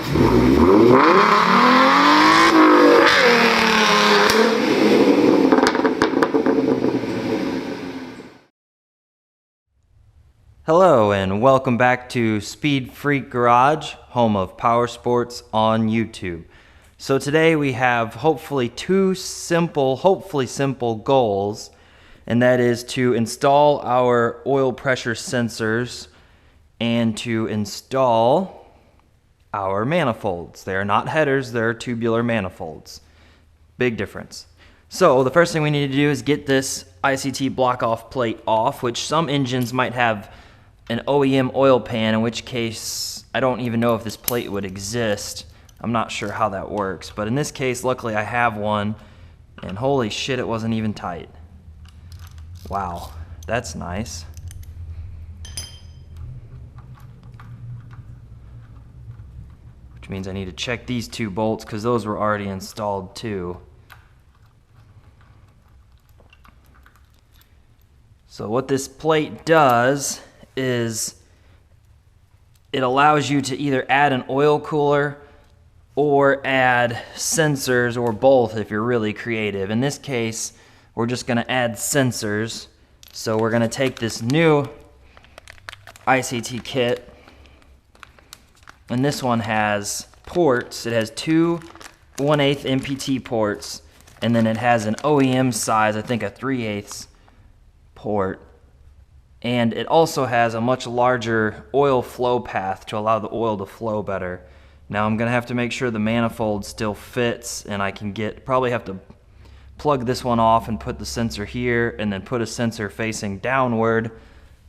Hello and welcome back to Speed Freak Garage, home of PowerSports on YouTube. So today we have hopefully two hopefully simple goals, and that is to install our oil pressure sensors and to install our manifolds. They are not headers, they're tubular manifolds. Big difference. So the first thing we need to do is get this ICT block-off plate off, which some engines might have an OEM oil pan, in which case I don't even know if this plate would exist. I'm not sure how that works, but in this case, luckily I have one, and holy shit, it wasn't even tight. Wow, that's nice. Which means I need to check these two bolts because those were already installed too. So what this plate does is it allows you to either add an oil cooler or add sensors, or both if you're really creative. In this case, we're just going to add sensors. So we're going to take this new ICT kit, and this one has ports. It has two 1/8 MPT ports, and then it has an OEM size, I think a 3/8 port. And it also has a much larger oil flow path to allow the oil to flow better. Now I'm gonna have to make sure the manifold still fits, and I can probably have to plug this one off and put the sensor here, and then put a sensor facing downward,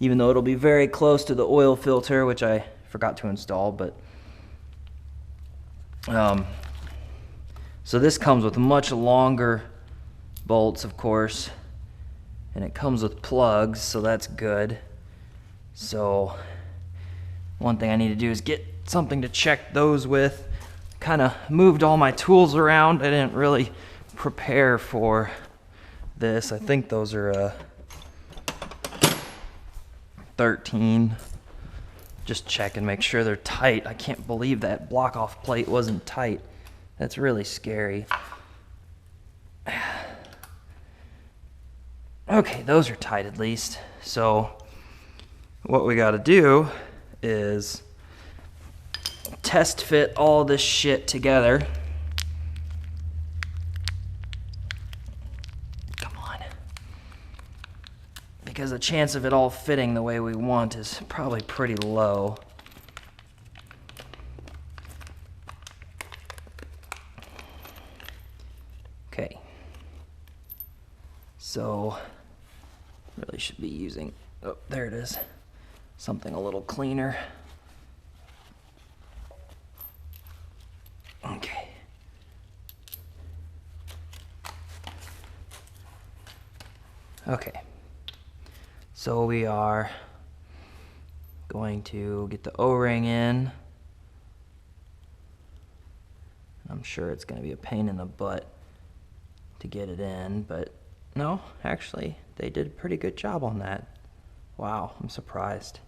even though it'll be very close to the oil filter, which I forgot to install. But so this comes with much longer bolts, of course. And it comes with plugs, so that's good. So one thing I need to do is get something to check those with. Kind of moved all my tools around. I didn't really prepare for this. I think those are 13. Just check and make sure they're tight. I can't believe that block-off plate wasn't tight. That's really scary. Okay, those are tight at least. So what we got to do is test fit all this shit together. Come on. Because the chance of it all fitting the way we want is probably pretty low. Okay. So really should be using, oh, there it is, something a little cleaner. Okay. Okay. So we are going to get the O-ring in. I'm sure it's going to be a pain in the butt to get it in, but no, actually, they did a pretty good job on that. Wow, I'm surprised.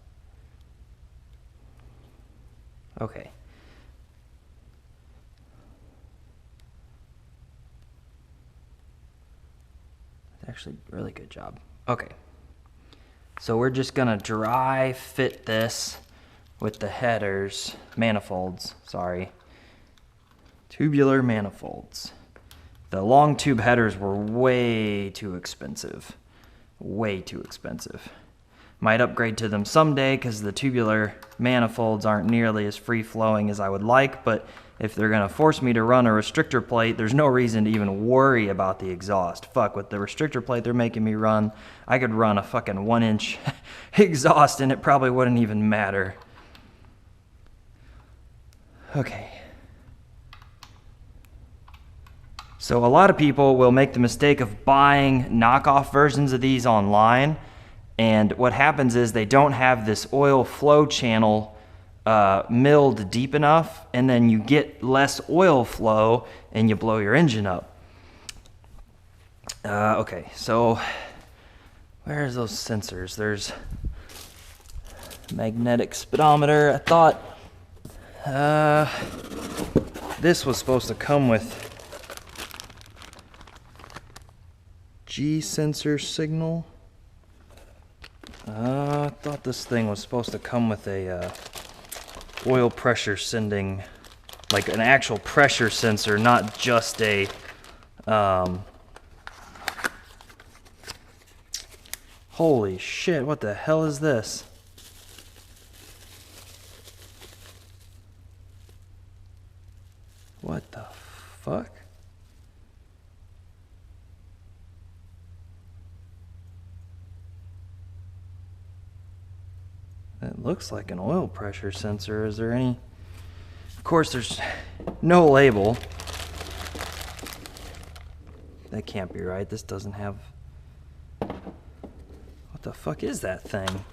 Okay. Actually, really good job. Okay. So we're just gonna dry fit this with the headers, manifolds, sorry. Tubular manifolds. The long tube headers were way too expensive. Way too expensive. Might upgrade to them someday because the tubular manifolds aren't nearly as free-flowing as I would like, but if they're gonna force me to run a restrictor plate, there's no reason to even worry about the exhaust. Fuck, with the restrictor plate they're making me run, I could run a fucking 1-inch exhaust and it probably wouldn't even matter. Okay. So a lot of people will make the mistake of buying knockoff versions of these online, and what happens is they don't have this oil flow channel milled deep enough, and then you get less oil flow and you blow your engine up. Okay, so where's those sensors? There's magnetic speedometer. I thought this was supposed to come with G sensor signal. I thought this thing was supposed to come with a oil pressure sending, like an actual pressure sensor, not just a holy shit, what the hell is this? What the fuck? It looks like an oil pressure sensor. Is there any? Of course, there's no label. That can't be right. This doesn't have... What the fuck is that thing?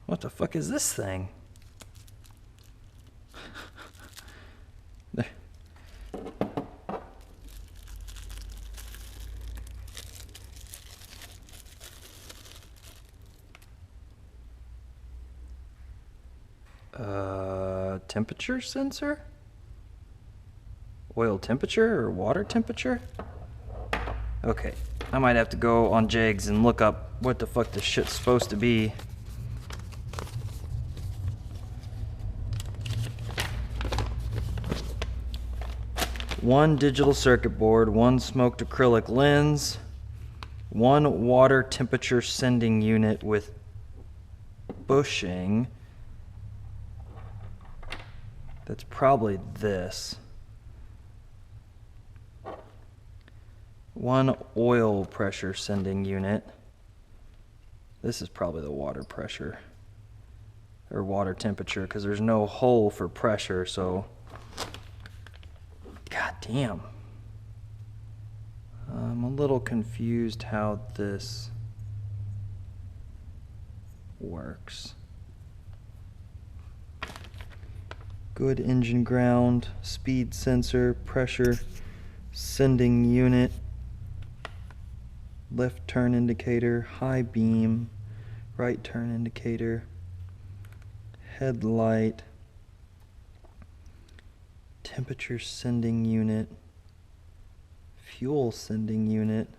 What the fuck is this thing? Temperature sensor? Oil temperature or water temperature? Okay, I might have to go on Jigs and look up what the fuck this shit's supposed to be. One digital circuit board, one smoked acrylic lens, one water temperature sending unit with bushing. That's probably this. One oil pressure sending unit. This is probably the water pressure or water temperature, because there's no hole for pressure, so god damn. I'm a little confused how this works. Good engine ground, speed sensor, pressure sending unit, left turn indicator, high beam, right turn indicator, headlight, temperature sending unit, fuel sending unit,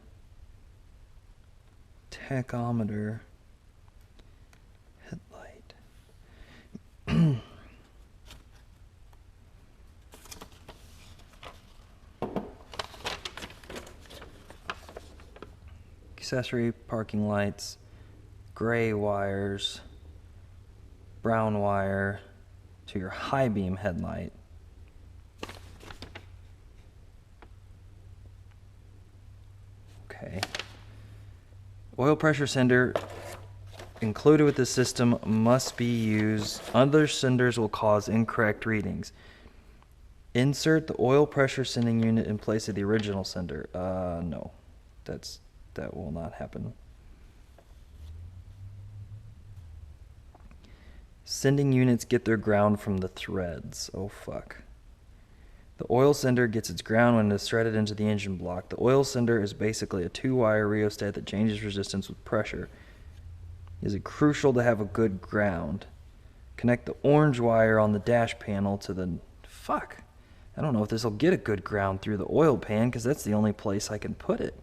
tachometer, headlight. Accessory parking lights, gray wires, brown wire to your high beam headlight. Okay. Oil pressure sender included with the system must be used. Other senders will cause incorrect readings. Insert the oil pressure sending unit in place of the original sender. No. That will not happen. Sending units get their ground from the threads. Oh fuck. The oil sender gets its ground when it is threaded into the engine block. The oil sender is basically a 2-wire rheostat that changes resistance with pressure. It is crucial to have a good ground. Connect the orange wire on the dash panel to the... Fuck. I don't know if this will get a good ground through the oil pan, because that's the only place I can put it.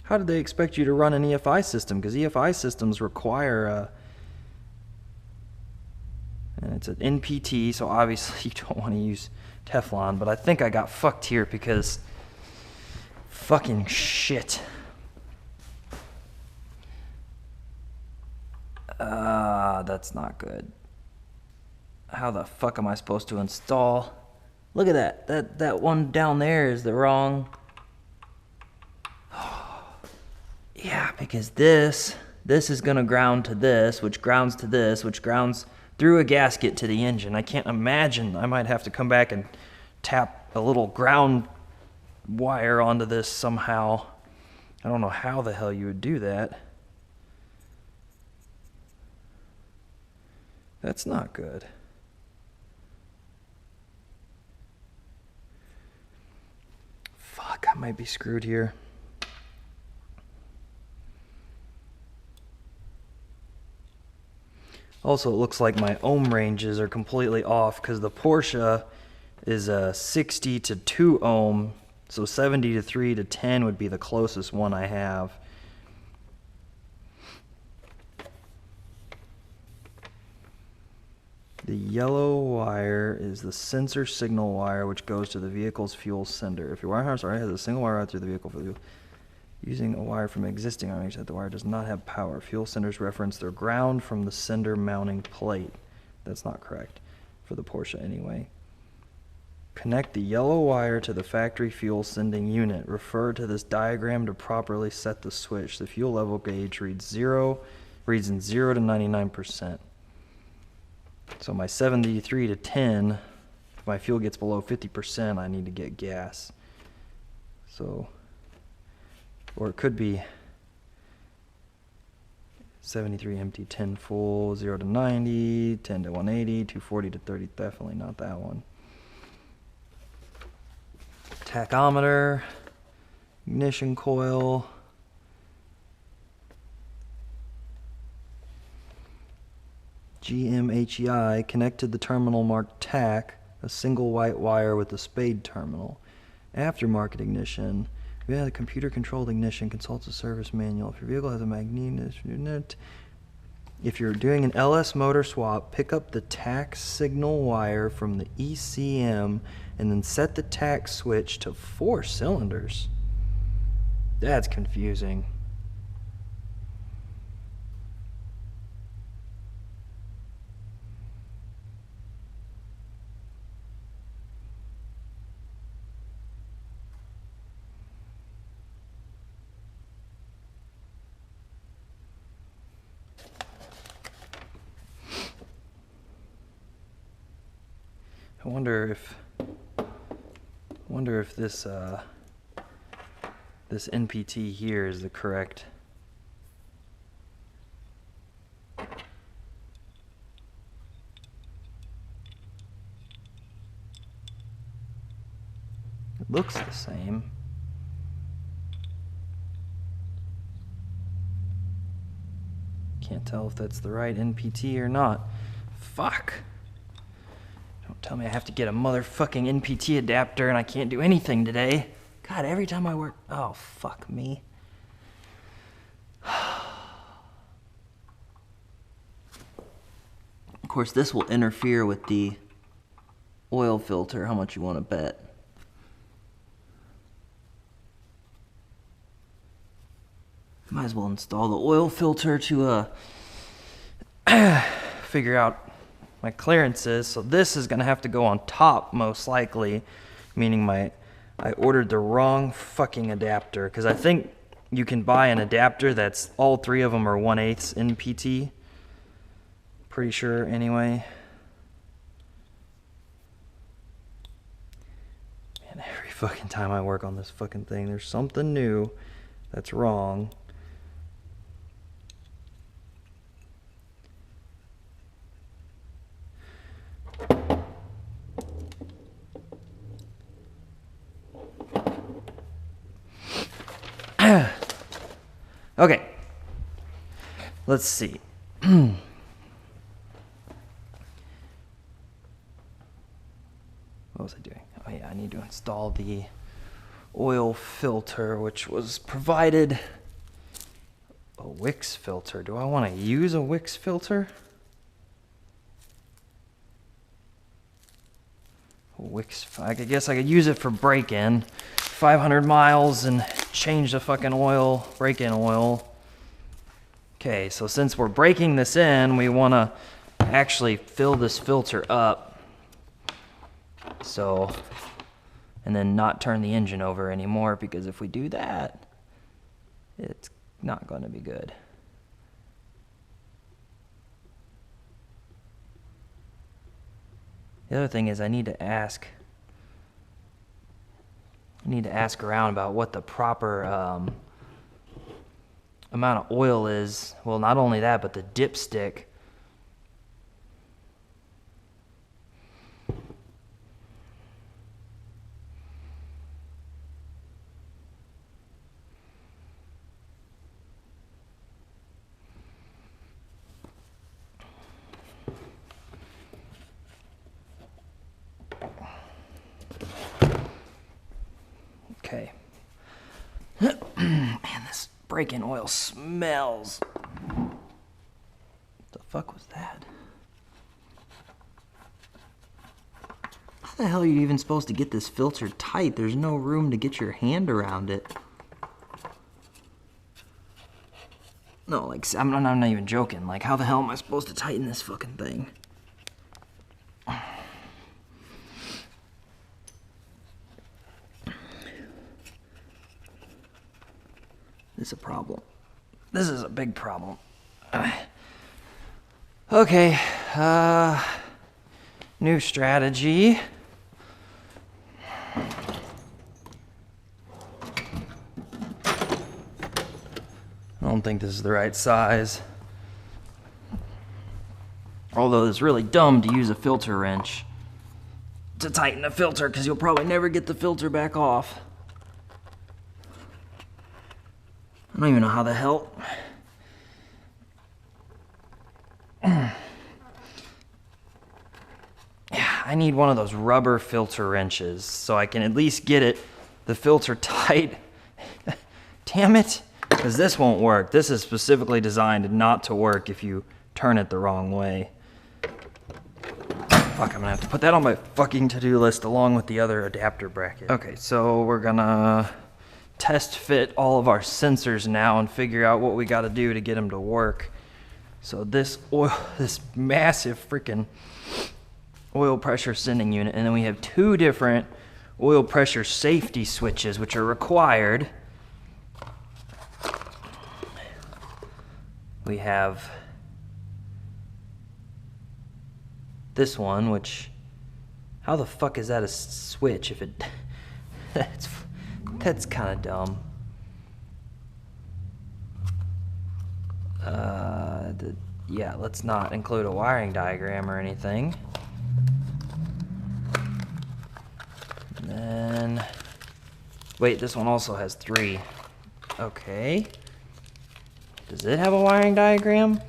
How did they expect you to run an EFI system? Because EFI systems require and it's an NPT, so obviously you don't want to use Teflon, but I think I got fucked here because fucking shit. That's not good. How the fuck am I supposed to install? Look at that. That one down there is the wrong... Yeah, because this is going to ground to this, which grounds to this, which grounds through a gasket to the engine. I can't imagine. I might have to come back and tap a little ground wire onto this somehow. I don't know how the hell you would do that. That's not good. Fuck, I might be screwed here. Also, it looks like my ohm ranges are completely off because the Porsche is a 60 to 2 ohm, so 73 to 10 would be the closest one I have. The yellow wire is the sensor signal wire, which goes to the vehicle's fuel sender. If your wire harness already has a single wire out through the vehicle for using a wire from existing armings, that the wire does not have power. Fuel senders reference their ground from the sender mounting plate. That's not correct for the Porsche anyway. Connect the yellow wire to the factory fuel sending unit. Refer to this diagram to properly set the switch. The fuel level gauge reads in 0 to 99%. So my 73 to 10, if my fuel gets below 50%, I need to get gas. So, or it could be 73 empty, 10 full, 0 to 90, 10 to 180, 240 to 30, definitely not that one. Tachometer, ignition coil, GMHEI, connected the terminal marked TAC, a single white wire with a spade terminal. Aftermarket ignition. If you have a computer-controlled ignition, consult the service manual. If your vehicle has a magnetic unit, if you're doing an LS motor swap, pick up the TAC signal wire from the ECM and then set the TAC switch to 4 cylinders. That's confusing. I wonder if this this NPT here is the correct. It looks the same. Can't tell if that's the right NPT or not. Fuck. Don't tell me I have to get a motherfucking NPT adapter and I can't do anything today. God, every time I work... Oh, fuck me. Of course, this will interfere with the oil filter. How much you want to bet? Might as well install the oil filter to figure out my clearances. So this is going to have to go on top most likely, meaning I ordered the wrong fucking adapter, because I think you can buy an adapter that's all 3 of them are 1/8 NPT. Pretty sure anyway. Man, every fucking time I work on this fucking thing, there's something new that's wrong. Okay, let's see. What was I doing? Oh yeah, I need to install the oil filter, which was provided. A Wix filter. Do I want to use a Wix filter? I guess I could use it for break-in. 500 miles and change the fucking oil, break-in oil. Okay, so since we're breaking this in, we want to actually fill this filter up. So, and then not turn the engine over anymore, because if we do that, it's not going to be good. The other thing is I need to ask around about what the proper amount of oil is. Well, not only that, but the dipstick. Man, this brake-in oil smells. What the fuck was that? How the hell are you even supposed to get this filter tight? There's no room to get your hand around it. No, like, I'm not even joking. Like, how the hell am I supposed to tighten this fucking thing? This is a problem. This is a big problem. Okay, new strategy. I don't think this is the right size. Although it's really dumb to use a filter wrench to tighten a filter because you'll probably never get the filter back off. I don't even know how the hell. Yeah, I need one of those rubber filter wrenches so I can at least get the filter tight. Damn it. Because this won't work. This is specifically designed not to work if you turn it the wrong way. Fuck, I'm gonna have to put that on my fucking to-do list along with the other adapter bracket. Okay, so we're gonna test fit all of our sensors now and figure out what we gotta do to get them to work. So this massive freaking oil pressure sending unit, and then we have two different oil pressure safety switches which are required. We have this one, which, how the fuck is that a switch if it, that's kind of dumb. Yeah, let's not include a wiring diagram or anything. And then, wait, this one also has 3. Okay. Does it have a wiring diagram?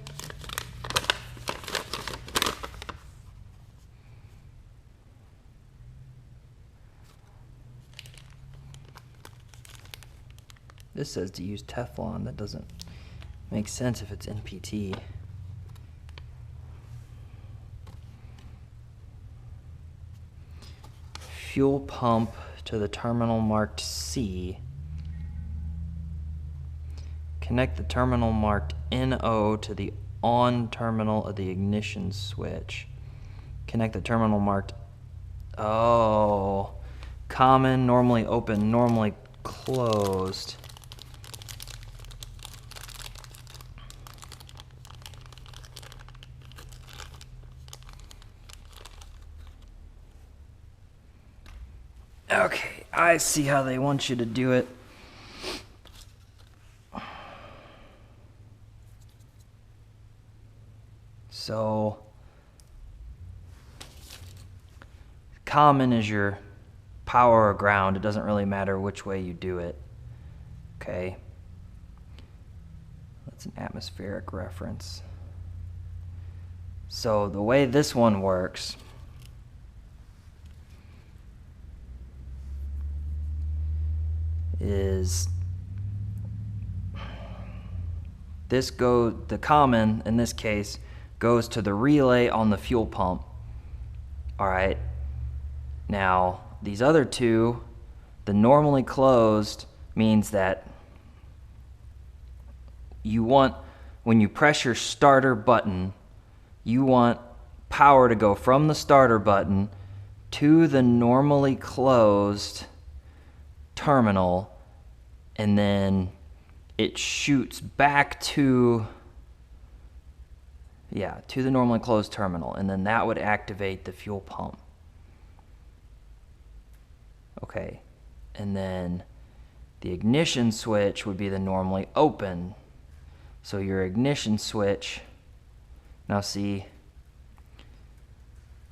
This says to use Teflon. That doesn't make sense if it's NPT. Fuel pump to the terminal marked C. Connect the terminal marked NO to the on terminal of the ignition switch. Connect the terminal marked, oh, common, normally open, normally closed. Okay, I see how they want you to do it. So, common is your power or ground. It doesn't really matter which way you do it. Okay. That's an atmospheric reference. So the way this one works is the common in this case goes to the relay on the fuel pump. All right. Now, these other two, the normally closed means that you want, when you press your starter button, you want power to go from the starter button to the normally closed terminal, and then it shoots back to the normally closed terminal, and then that would activate the fuel pump. Okay, and then the ignition switch would be the normally open. So your ignition switch, now see,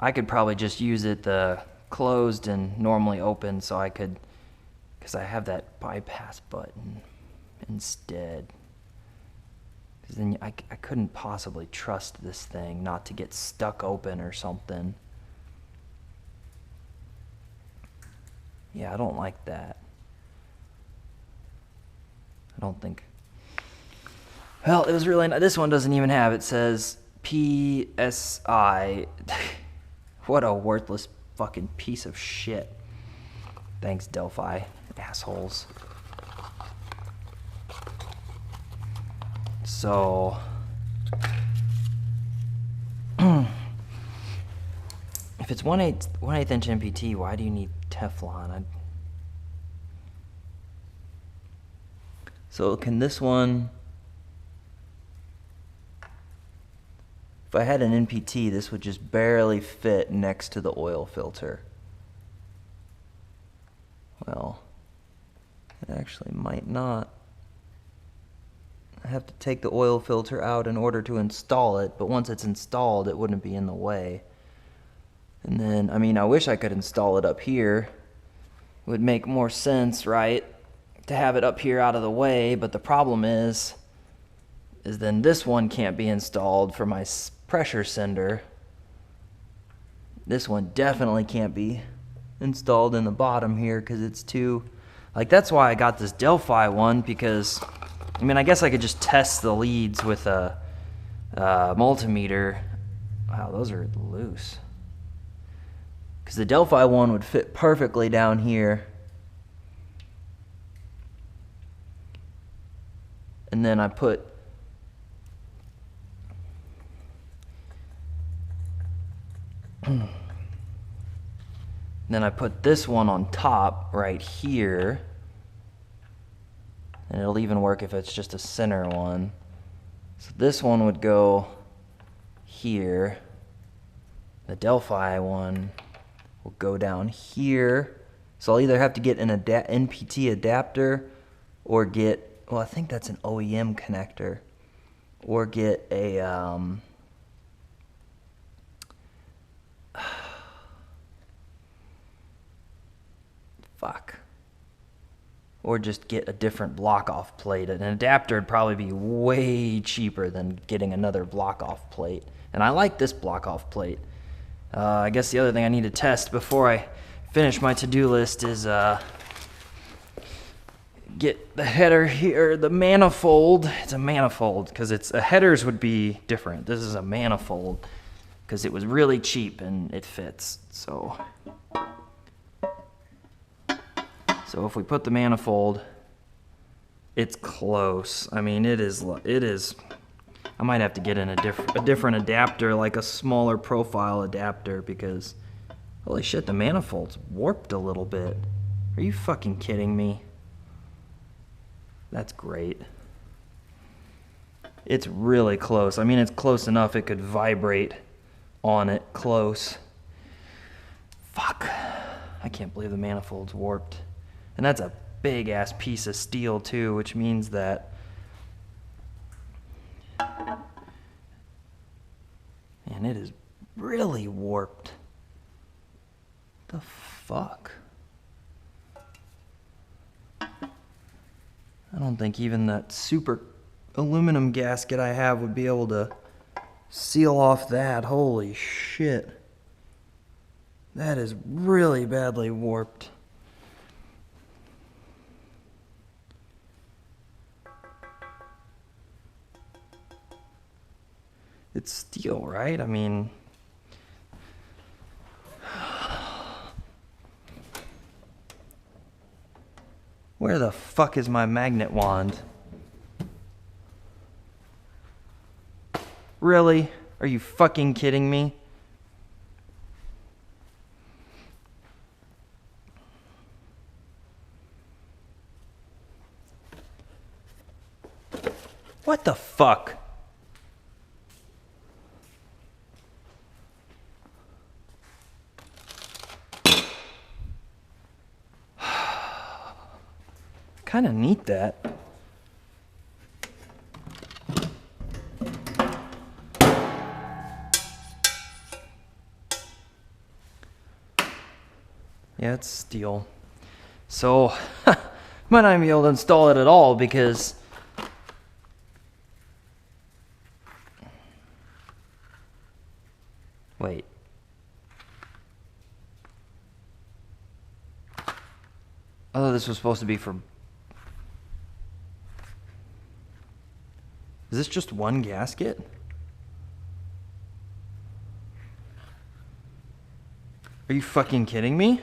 I could probably just use it the closed and normally open, so I could, because I have that bypass button instead. Because then I couldn't possibly trust this thing not to get stuck open or something. Yeah, I don't like that. I don't think. Well, it was really, this one doesn't even have, it says PSI. What a worthless fucking piece of shit. Thanks, Delphi, assholes. So, if it's 1/8 inch MPT, why do you need Teflon? So can this one, if I had an NPT, this would just barely fit next to the oil filter. Well, it actually might not. I have to take the oil filter out in order to install it, but once it's installed, it wouldn't be in the way. And then, I mean, I wish I could install it up here. It would make more sense, right, to have it up here out of the way, but the problem is then this one can't be installed for my pressure sender. This one definitely can't be installed in the bottom here because it's too, like, that's why I got this Delphi one, because I mean, I guess I could just test the leads with a multimeter. Wow, those are loose. Because the Delphi one would fit perfectly down here. And then I put this one on top right here. And it'll even work if it's just a center one. So this one would go here. The Delphi one will go down here. So I'll either have to get an NPT adapter or get, well, I think that's an OEM connector, or get a or just get a different block-off plate. An adapter would probably be way cheaper than getting another block-off plate. And I like this block-off plate. I guess the other thing I need to test before I finish my to-do list is get the header here, the manifold. It's a manifold because headers would be different. This is a manifold because it was really cheap and it fits. So if we put the manifold, it's close. I mean, it is. I might have to get in a different adapter, like a smaller profile adapter, because holy shit, the manifold's warped a little bit. Are you fucking kidding me? That's great. It's really close. I mean, it's close enough it could vibrate on it. Close. Fuck. I can't believe the manifold's warped. And that's a big ass piece of steel too, which means that, man, it is really warped. What the fuck? I don't think even that super aluminum gasket I have would be able to seal off that. Holy shit. That is really badly warped. It's steel, right? I mean, where the fuck is my magnet wand? Really? Are you fucking kidding me? What the fuck? Kind of neat that. Yeah, it's steel. So, might not even be able to install it at all because wait. Oh, this was supposed to be for Is this just one gasket? Are you fucking kidding me?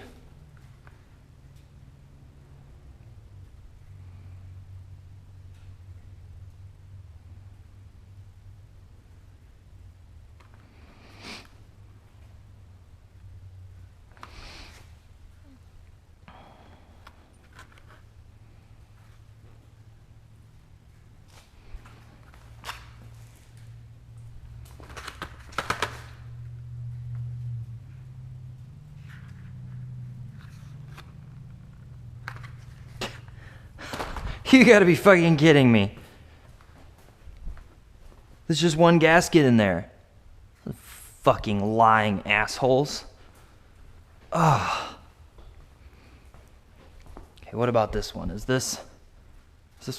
You gotta be fucking kidding me. There's just one gasket in there. Fucking lying assholes. Ugh. Okay, what about this one? Is this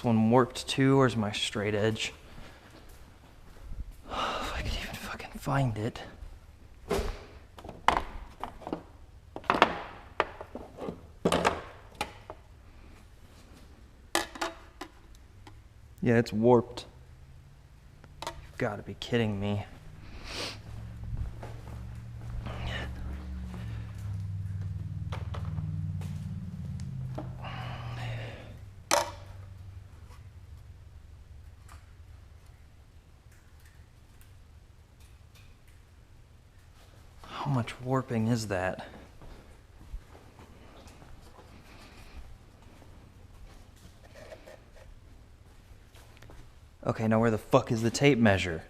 one warped too, or is my straight edge? If I could even fucking find it. Yeah, it's warped. You've got to be kidding me. How much warping is that? Okay, now where the fuck is the tape measure?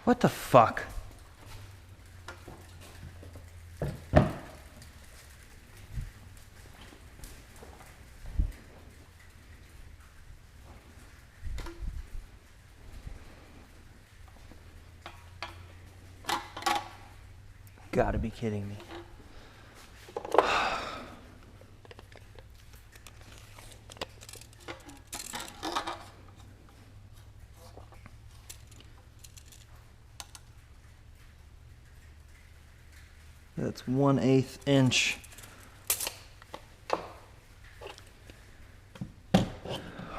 What the fuck? Gotta be kidding me. That's 1/8 inch.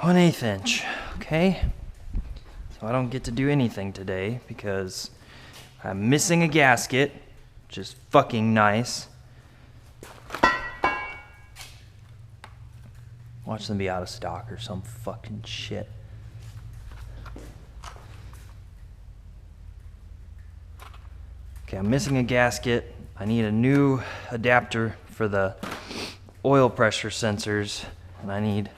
1/8 inch, okay? So I don't get to do anything today because I'm missing a gasket, which is fucking nice. Watch them be out of stock or some fucking shit. Okay, I'm missing a gasket. I need a new adapter for the oil pressure sensors, and I need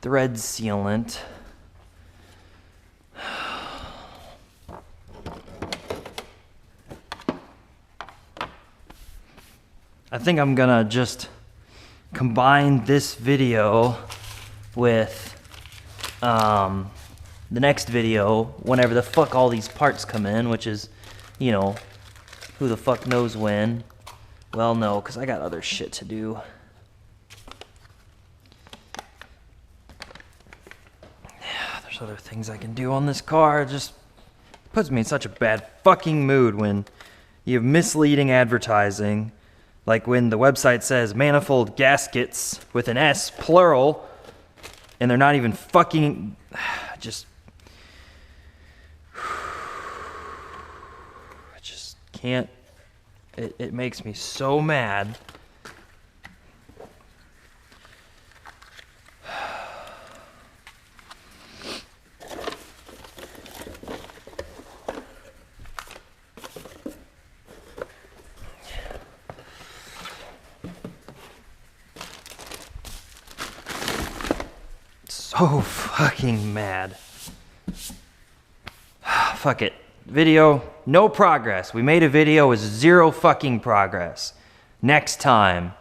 thread sealant. I think I'm gonna just combine this video with the next video whenever the fuck all these parts come in, which is, you know, who the fuck knows when. Well, no, because I got other shit to do. Yeah, there's other things I can do on this car. It just puts me in such a bad fucking mood when you have misleading advertising. Like when the website says manifold gaskets with an S, plural, and they're not even fucking... just... I just can't... It makes me so mad. So fucking mad. Fuck it. Video, no progress. We made a video with zero fucking progress. Next time.